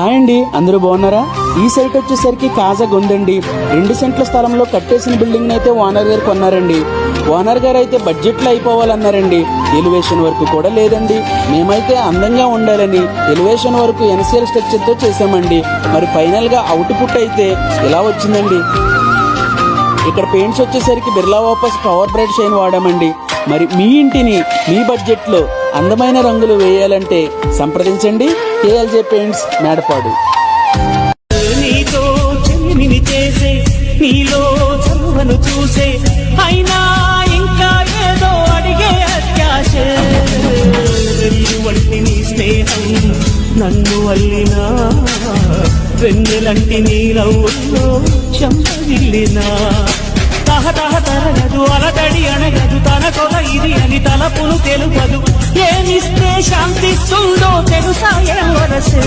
Hi అండి, అందరూ బాగున్నారా? ఈ సైట్ వచ్చేసరికి కాజాగా ఉందండి. 2 సెంట్ల స్థలంలో కట్టేసిన బిల్డింగ్ అయితే ఓనర్ గారు కొన్నారండి. ఓనర్ గారు అయితే బడ్జెట్లో అయిపోవాలన్నారండి. ఎలివేషన్ వర్క్ కూడా లేదండి. మేమైతే అందంగా ఉండాలని ఎలివేషన్ వరకు ఎన్సీఎల్ స్ట్రక్చర్తో చేసామండి. మరి ఫైనల్గా అవుట్పుట్ అయితే ఇలా వచ్చిందండి. ఇక్కడ పెయింట్స్ వచ్చేసరికి బిర్లా వాపస్ పవర్ బ్రైట్ షైన్ వాడామండి. మరి మీ ఇంటిని మీ బడ్జెట్లో అందమైన రంగులు వేయాలంటే సంప్రదించండి కేఎల్జే పెయింట్స్ మేడపాడు. నీతో చెలిమిని చేసే నీలో చదువును చూసే అయినా ఇంకా ఏదో అడిగే అత్యాశ వంటి నీ స్నేహం నన్ను అల్లినా వెన్నెలంటి నీ నవ్వుల్లో చెంపగిల్లినా తహతహ తరగదు అలతడి అణగదు తన కొల ఇది అని తలపును తెలుపదు ఏమిస్తే శాంతిస్తుందో తెలుసా వరసే